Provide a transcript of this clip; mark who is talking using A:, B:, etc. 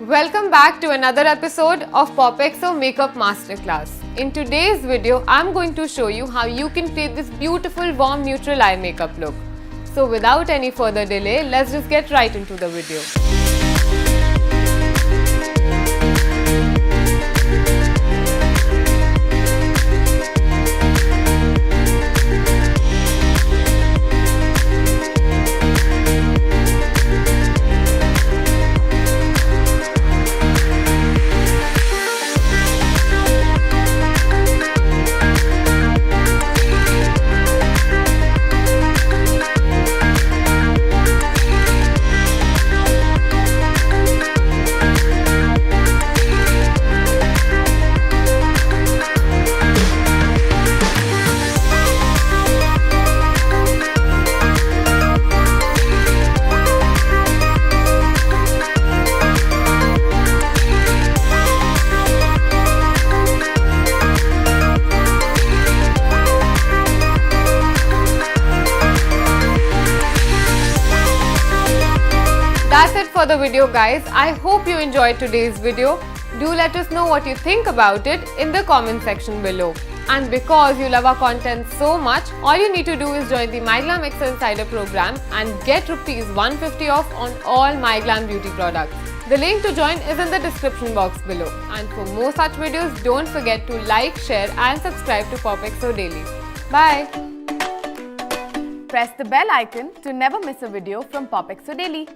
A: Welcome back to another episode of POPxo Makeup Masterclass. In today's video, I'm going to show you how you can create this beautiful warm neutral eye makeup look. So without any further delay, let's just get right into the video. That's it for the video, guys. I hope you enjoyed today's video. Do let us know what you think about it in the comment section below. And because you love our content so much, all you need to do is join the MyGlamm POPxo Insider program and get ₹150 off on all MyGlamm beauty products. The link to join is in the description box below. And for more such videos, don't forget to like, share and subscribe to POPxo Daily. Bye!
B: Press the bell icon to never miss a video from POPxo Daily.